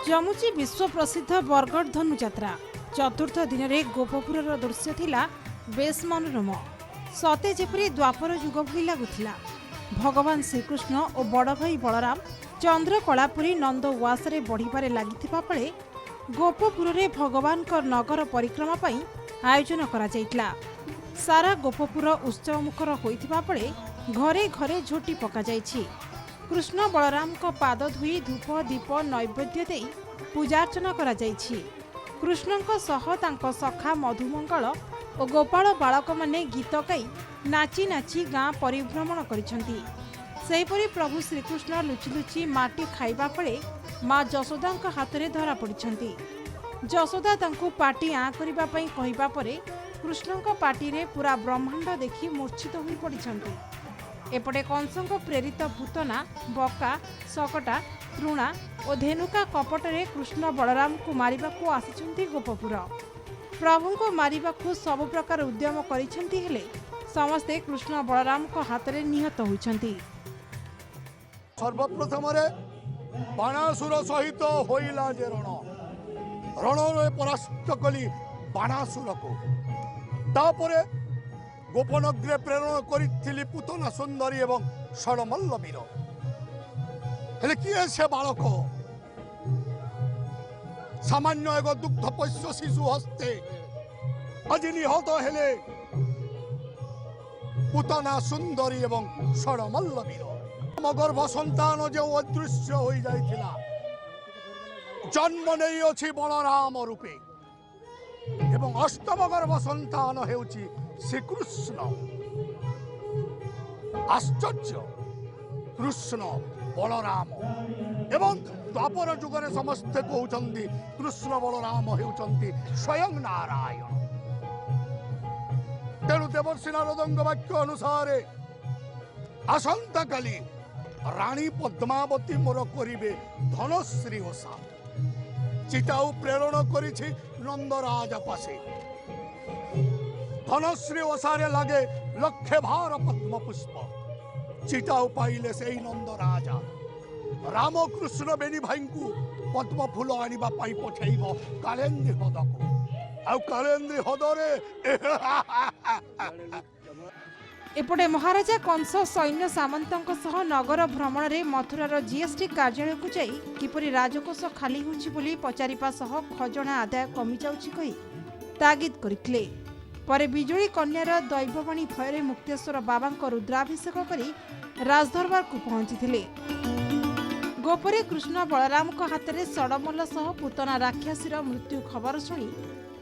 जमुची विश्व प्रसिद्ध बरगढ़ धनु यात्रा चतुर्थ दिन में गोपपुर दृश्य थिला बेस मनोरम सते जेपरी द्वापर युग भई लगुथिला। भगवान श्रीकृष्ण और बड़ भाई बलराम चंद्रकलापुरी नंद उआसरे बढ़िबारे लागिथिबा पळे गोपपुर रे भगवान को नगर परिक्रमा पई आयोजन करा जायतिला। सारा गोपपुर उत्सव मुखर होइथिबा पळे घरे घरे झोटी पका जायछि। कृष्ण बलराम को पाद धुई धूप दीप नैवेद्य दे पूजार्चना करा जायछि। कृष्णଙ୍କ सह तांको सखा मधुमंगल और गोपाल बालक माने गीत गाई नाची नाची गाँ परिभ्रमण करिसेंती। सेहीपरि प्रभु श्रीकृष्ण लुचि लुचि माटी खाइबा पळे माँ जशोदांक हाथरे धरा पड़िछंती। जशोदा तांको पाटी आँ करिबा पई कहिबा परे कृष्णଙ୍କ पाटीरे पूरा ब्रह्मांड देखि मूर्छित होई पड़िछंती। एपटे कंसंक प्रेरित भूतना बका सकटा तृणा और धेनुका कपटरे कृष्ण बलराम को मारिबा को आसिछंती गोपपुर। प्रभु को मारिबा को सब प्रकार उद्यम करिछंती हेले समस्ते कृष्ण बलराम को हाथरे निहत होइछंती। सर्वप्रथम बाणासुर सहित होइला जे रण परास्त कली बाणासुर को तापरे गोपनग्रे प्रेरण करी पूतना सुंदरी एवं षडमल्ल वीर हेले किए से बालक सामान्य एक दुग्ध पोष्य शिशु हस्ते आज निहत हेले पूतना सुंदरी एवं षडमल्ल वीर गर्भ संतान जो अदृश्य हो जाइथिला जन्म नहीं अछि बलराम रूपे एवं अष्टम गर्भ संतान हेउछि श्रीकृष्ण। आश्चर्य कृष्ण बलराम एवं द्वापर जुगरे समस्ते कहउछन्ति कृष्ण बलराम हेउछन्ति स्वयं नारायण। तेणु देवर्षि नारदଙ୍କ वाक्य अनुसार आसंता काली रानी पद्मावती मोर करिबे धनश्री ओषा चिताऊ प्रेरण करिछि नंदराज पासे धनश्री ओषारे लगे लक्षे भार पद्म पुष्प चिताऊ पाइले से नंद राजा रामकृष्ण बेनी भाई को पद्म फूल आनिबा पाई पठेइब कालेन्द्री हद को आ कालेन्द्री हदरे एपटे महाराजा कंस सैन्य सामंतों सह नगर भ्रमण में मथुरार जीएसटी कार्यालय को जाई किपरि राजकोष खाली होछि बोली पचारिपा सह खजना आदाय कमी जाउछि कहि तागिद करथिले। परे बिजुली कन्यार दैववाणी भୟରେ मुक्तेश्वर बाबा रुद्राभिषेक करी राजदरबार को पहुंची। गोपरे कृष्ण बलराम को हाथ में सड़मल सह पूतना राक्षसीर मृत्यु खबर शुणी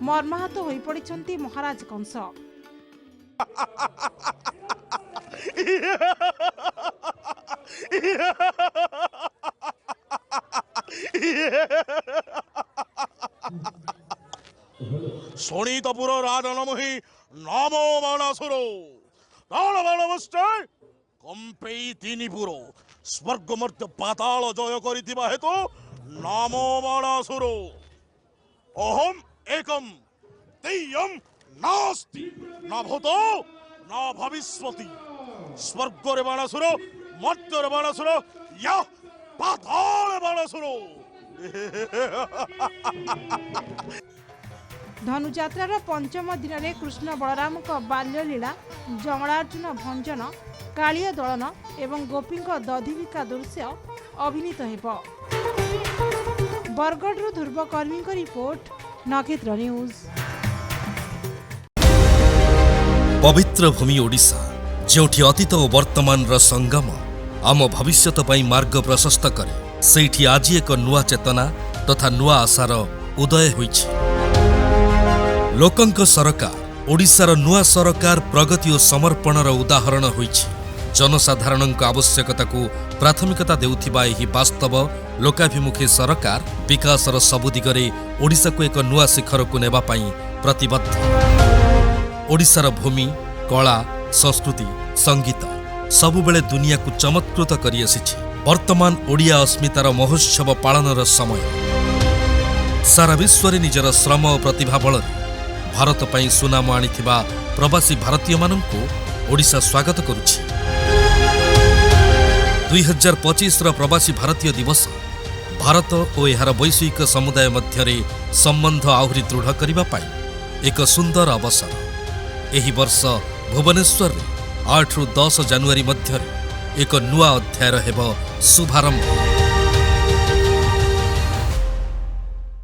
मर्माहत हो पड़िछंती महाराज कंस। शोणितपुर राजनमहि नमो बाणासुरो दानवानमस्ते कंपेई तीनिपुर स्वर्गमर्त्य पाताल जय करिथिबा हेतु नमो बाणासुरो अहम एकम तेयम नास्ति न भूतो न भविष्यति स्वर्गरे बाणासुरो मर्त्यरे बाणासुरो या पाताल बाणासुरो। धनुयात्रार पंचम दिन में कृष्ण बलराम को बाल्यलीला जंगलार्जुन भंजन कालिय दलन एवं गोपी दधिविका दृश्य अभिनीत हेब। बरगढ़ ध्रुवकर्मी रिपोर्ट नक्षत्र न्यूज। पवित्र भूमि ओडिशा जोठी अतीत और वर्तमान संगम आम भविष्यत पई मार्ग प्रशस्त करे सेठी आज एक नुआ चेतना तथा नुआ आशार उदय होइछि। लोकंक सरकार ओडिशार नुआ सरकार प्रगति और समर्पणर उदाहरण होइछि। जनसाधारणक आवश्यकता को प्राथमिकता देउथिबा एही वास्तव लोकाभिमुखी सरकार विकासर सबु दिगरे ओडिशा को एक नुआ शिखर को नेबा पई प्रतिबद्ध। ओडिशार भूमि कला संस्कृति संगीत सबुबेले दुनिया को चमत्कृत करि आसिछि। वर्तमान ओडिया अस्मितार महोत्सव पालनर समय सारा विश्व रे निजर श्रम और प्रतिभा बल भारत पई सुनाम आनिथिबा प्रवासी भारतीय माननकु ओडिशा स्वागत करुछि। 2025 प्रवासी भारतीय दिवस ଭାରତ ଓ ଏହାର ବୈଶ୍ୱିକ ସମୁଦାୟ ମଧ୍ୟରେ ସମ୍ବନ୍ଧ ଆହୁରି ଦୃଢ଼ କରିବା ପାଇଁ ଏକ ସୁନ୍ଦର ଅବସର। ଏହି ବର୍ଷ ଭୁବନେଶ୍ୱରରେ 8ରୁ 10 ଜାନୁଆରୀ ମଧ୍ୟରେ ଏକ ନୂଆ ଅଧ୍ୟାୟର ହେବ ଶୁଭାରମ୍ଭ।